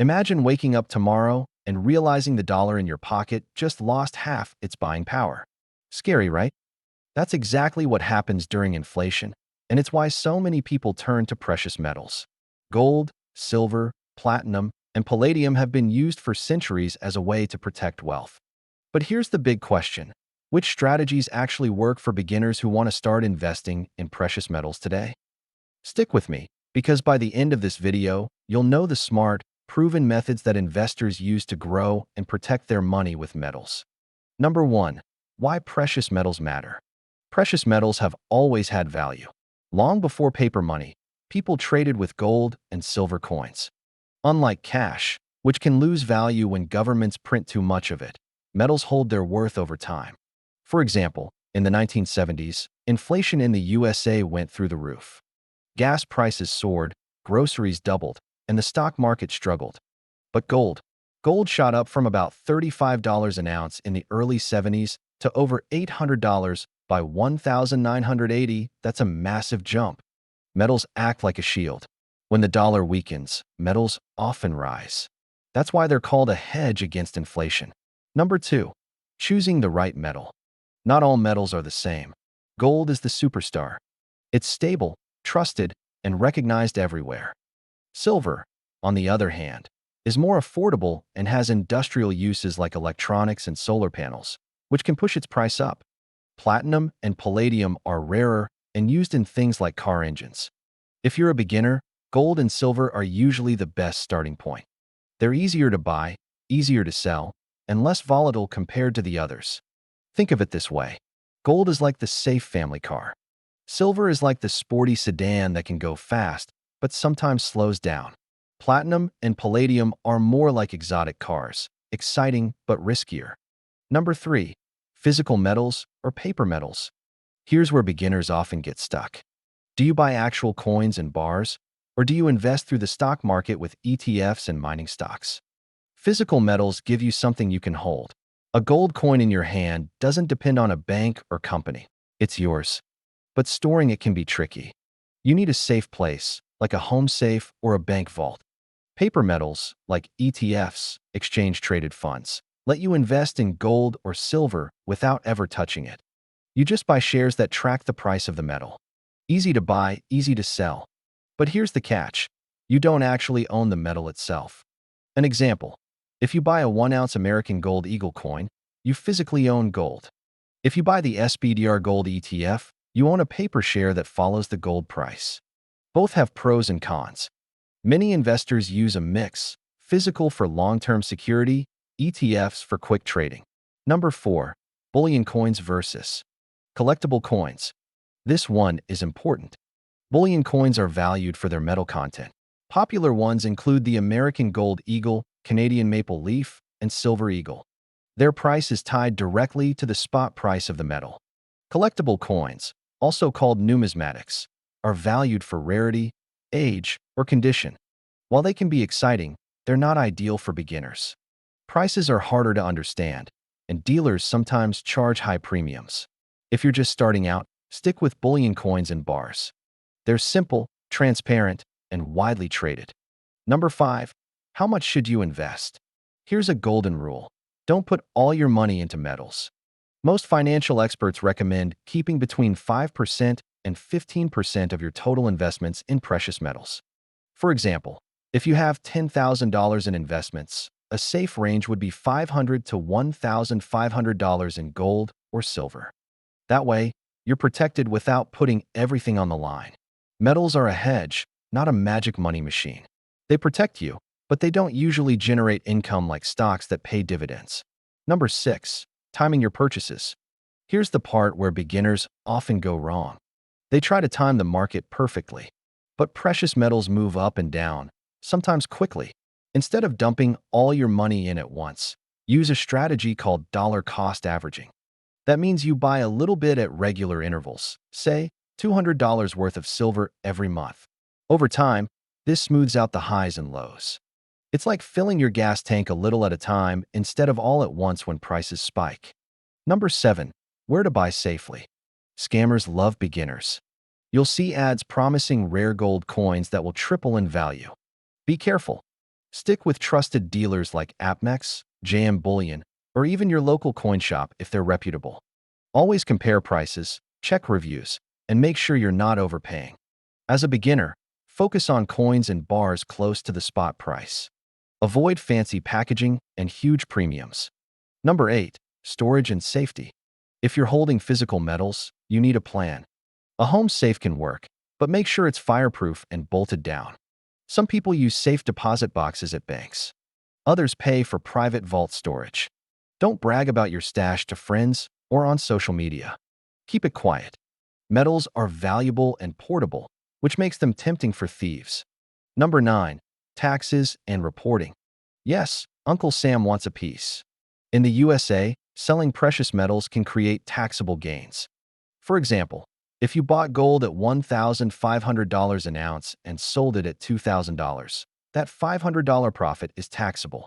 Imagine waking up tomorrow and realizing the dollar in your pocket just lost half its buying power. Scary, right? That's exactly what happens during inflation, and it's why so many people turn to precious metals. Gold, silver, platinum, and palladium have been used for centuries as a way to protect wealth. But here's the big question. Which strategies actually work for beginners who want to start investing in precious metals today? Stick with me, because by the end of this video, you'll know the smart, proven methods that investors use to grow and protect their money with metals. Number 1. Why precious metals matter. Precious metals have always had value. Long before paper money, people traded with gold and silver coins. Unlike cash, which can lose value when governments print too much of it, metals hold their worth over time. For example, in the 1970s, inflation in the USA went through the roof. Gas prices soared, groceries doubled, and the stock market struggled. But gold shot up from about $35 an ounce in the early 70s to over $800 by 1980. That's a massive jump. Metals act like a shield. When the dollar weakens, metals often rise. That's why they're called a hedge against inflation. Number 2. Choosing the right metal. Not all metals are the same. Gold is the superstar. It's stable, trusted, and recognized everywhere. Silver, on the other hand, is more affordable and has industrial uses like electronics and solar panels, which can push its price up. Platinum and palladium are rarer and used in things like car engines. If you're a beginner, gold and silver are usually the best starting point. They're easier to buy, easier to sell, and less volatile compared to the others. Think of it this way. Gold is like the safe family car. Silver is like the sporty sedan that can go fast, but sometimes slows down. Platinum and palladium are more like exotic cars, exciting but riskier. Number 3. Physical metals or paper metals. Here's where beginners often get stuck. Do you buy actual coins and bars, or do you invest through the stock market with ETFs and mining stocks? Physical metals give you something you can hold. A gold coin in your hand doesn't depend on a bank or company. It's yours. But storing it can be tricky. You need a safe place, like a home safe or a bank vault. Paper metals, like ETFs, exchange-traded funds, let you invest in gold or silver without ever touching it. You just buy shares that track the price of the metal. Easy to buy, easy to sell. But here's the catch. You don't actually own the metal itself. An example. If you buy a 1-ounce American Gold Eagle coin, you physically own gold. If you buy the SPDR Gold ETF, you own a paper share that follows the gold price. Both have pros and cons. Many investors use a mix, physical for long-term security, ETFs for quick trading. Number 4. Bullion coins versus collectible coins. This one is important. Bullion coins are valued for their metal content. Popular ones include the American Gold Eagle, Canadian Maple Leaf, and Silver Eagle. Their price is tied directly to the spot price of the metal. Collectible coins, also called numismatics, are valued for rarity, age, or condition. While they can be exciting, they're not ideal for beginners. Prices are harder to understand, and dealers sometimes charge high premiums. If you're just starting out, stick with bullion coins and bars. They're simple, transparent, and widely traded. Number 5. How much should you invest? Here's a golden rule. Don't put all your money into metals. Most financial experts recommend keeping between 5% and 15% of your total investments in precious metals. For example, if you have $10,000 in investments, a safe range would be $500 to $1,500 in gold or silver. That way, you're protected without putting everything on the line. Metals are a hedge, not a magic money machine. They protect you, but they don't usually generate income like stocks that pay dividends. Number 6. Timing your purchases. Here's the part where beginners often go wrong. They try to time the market perfectly. But precious metals move up and down, sometimes quickly. Instead of dumping all your money in at once, use a strategy called dollar cost averaging. That means you buy a little bit at regular intervals, say $200 worth of silver every month. Over time, this smooths out the highs and lows. It's like filling your gas tank a little at a time instead of all at once when prices spike. Number 7. Where to buy safely. Scammers love beginners. You'll see ads promising rare gold coins that will triple in value. Be careful. Stick with trusted dealers like APMEX, JM Bullion, or even your local coin shop if they're reputable. Always compare prices, check reviews, and make sure you're not overpaying. As a beginner, focus on coins and bars close to the spot price. Avoid fancy packaging and huge premiums. Number 8. Storage and safety. If you're holding physical metals, you need a plan. A home safe can work, but make sure it's fireproof and bolted down. Some people use safe deposit boxes at banks. Others pay for private vault storage. Don't brag about your stash to friends or on social media. Keep it quiet. Metals are valuable and portable, which makes them tempting for thieves. Number 9. Taxes and reporting. Yes, Uncle Sam wants a piece. In the USA, selling precious metals can create taxable gains. For example, if you bought gold at $1,500 an ounce and sold it at $2,000, that $500 profit is taxable.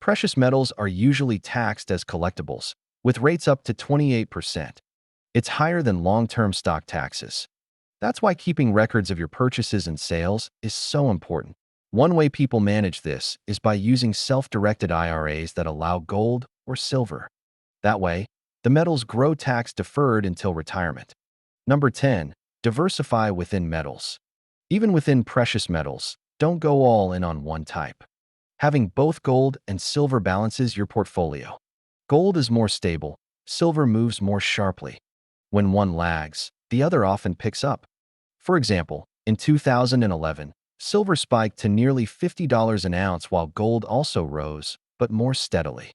Precious metals are usually taxed as collectibles, with rates up to 28%. It's higher than long-term stock taxes. That's why keeping records of your purchases and sales is so important. One way people manage this is by using self-directed IRAs that allow gold or silver. That way, the metals grow tax-deferred until retirement. Number 10. Diversify within metals. Even within precious metals, don't go all in on one type. Having both gold and silver balances your portfolio. Gold is more stable, silver moves more sharply. When one lags, the other often picks up. For example, in 2011, silver spiked to nearly $50 an ounce while gold also rose, but more steadily.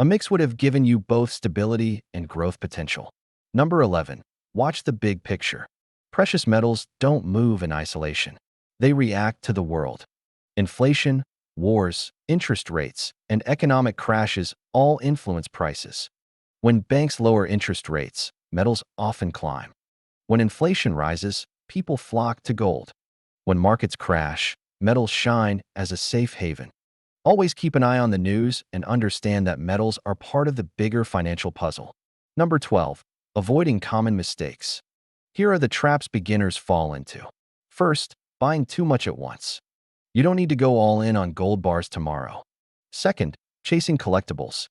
A mix would have given you both stability and growth potential. Number 11. Watch the big picture. Precious metals don't move in isolation. They react to the world. Inflation, wars, interest rates, and economic crashes all influence prices. When banks lower interest rates, metals often climb. When inflation rises, people flock to gold. When markets crash, metals shine as a safe haven. Always keep an eye on the news and understand that metals are part of the bigger financial puzzle. Number 12. Avoiding common mistakes. Here are the traps beginners fall into. First, buying too much at once. You don't need to go all in on gold bars tomorrow. Second, chasing collectibles.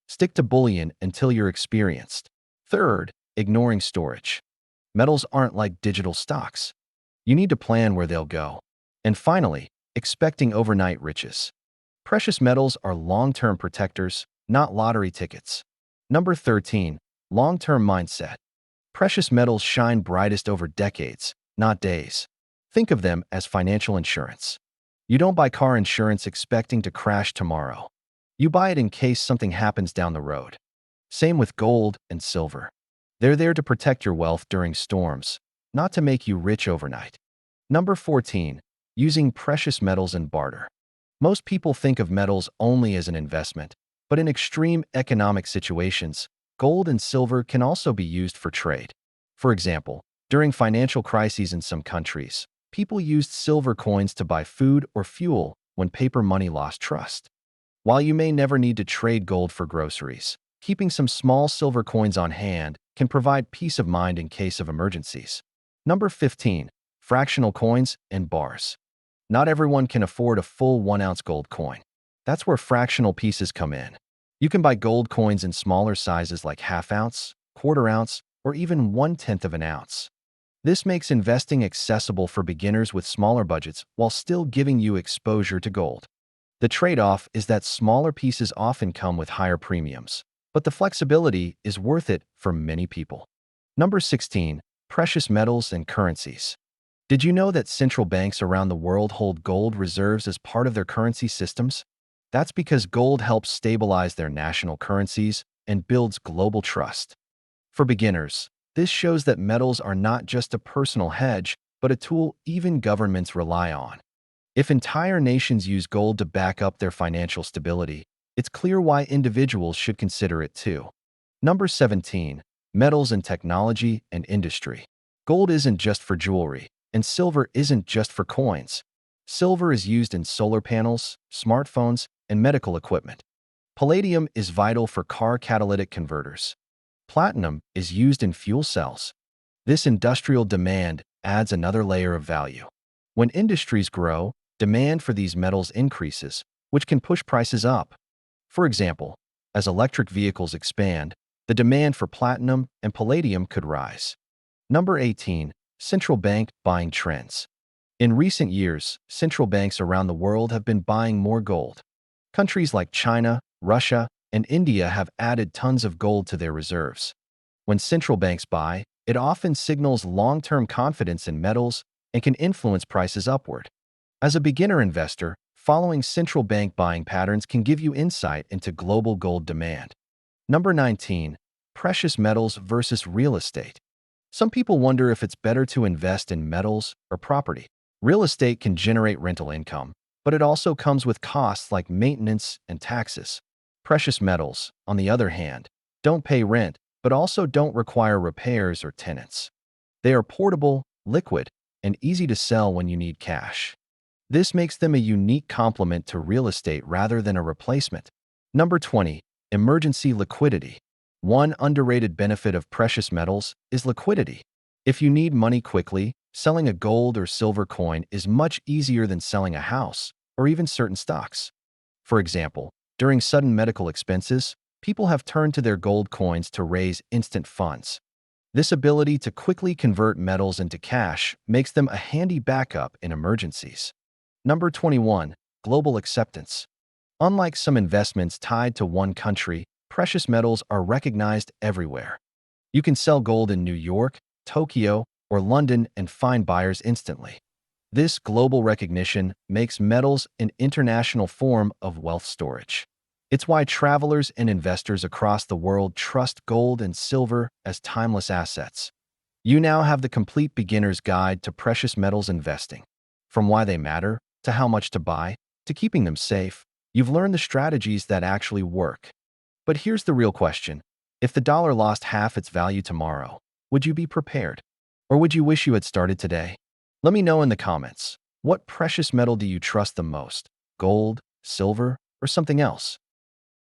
Stick to bullion until you're experienced. Third, ignoring storage. Metals aren't like digital stocks. You need to plan where they'll go. And finally, expecting overnight riches. Precious metals are long-term protectors, not lottery tickets. Number 13. Long-term mindset. Precious metals shine brightest over decades, not days. Think of them as financial insurance. You don't buy car insurance expecting to crash tomorrow. You buy it in case something happens down the road. Same with gold and silver. They're there to protect your wealth during storms, not to make you rich overnight. Number 14. Using precious metals in barter. Most people think of metals only as an investment, but in extreme economic situations, gold and silver can also be used for trade. For example, during financial crises in some countries, people used silver coins to buy food or fuel when paper money lost trust. While you may never need to trade gold for groceries, keeping some small silver coins on hand can provide peace of mind in case of emergencies. Number 15. Fractional coins and bars. Not everyone can afford a full 1-ounce gold coin. That's where fractional pieces come in. You can buy gold coins in smaller sizes like half-ounce, quarter-ounce, or even 1/10 of an ounce. This makes investing accessible for beginners with smaller budgets while still giving you exposure to gold. The trade-off is that smaller pieces often come with higher premiums, but the flexibility is worth it for many people. Number 16. Precious metals and currencies. Did you know that central banks around the world hold gold reserves as part of their currency systems? That's because gold helps stabilize their national currencies and builds global trust. For beginners, this shows that metals are not just a personal hedge, but a tool even governments rely on. If entire nations use gold to back up their financial stability, it's clear why individuals should consider it too. Number 17. Metals and technology and industry. Gold isn't just for jewelry, and silver isn't just for coins. Silver is used in solar panels, smartphones, and medical equipment. Palladium is vital for car catalytic converters. Platinum is used in fuel cells. This industrial demand adds another layer of value. When industries grow, demand for these metals increases, which can push prices up. For example, as electric vehicles expand, the demand for platinum and palladium could rise. Number 18. Central bank buying trends. In recent years, central banks around the world have been buying more gold. Countries like China, Russia, and India have added tons of gold to their reserves. When central banks buy, it often signals long-term confidence in metals and can influence prices upward. As a beginner investor, following central bank buying patterns can give you insight into global gold demand. Number 19. Precious metals versus real estate. Some people wonder if it's better to invest in metals or property. Real estate can generate rental income, but it also comes with costs like maintenance and taxes. Precious metals, on the other hand, don't pay rent, but also don't require repairs or tenants. They are portable, liquid, and easy to sell when you need cash. This makes them a unique complement to real estate rather than a replacement. Number 20. Emergency liquidity. One underrated benefit of precious metals is liquidity. If you need money quickly, selling a gold or silver coin is much easier than selling a house or even certain stocks. For example, during sudden medical expenses, people have turned to their gold coins to raise instant funds. This ability to quickly convert metals into cash makes them a handy backup in emergencies. Number 21. Global acceptance. Unlike some investments tied to one country, precious metals are recognized everywhere. You can sell gold in New York, Tokyo, or London and find buyers instantly. This global recognition makes metals an international form of wealth storage. It's why travelers and investors across the world trust gold and silver as timeless assets. You now have the complete beginner's guide to precious metals investing. From why they matter, to how much to buy, to keeping them safe, you've learned the strategies that actually work. But here's the real question. If the dollar lost half its value tomorrow, would you be prepared? Or would you wish you had started today? Let me know in the comments. What precious metal do you trust the most? Gold, silver, or something else?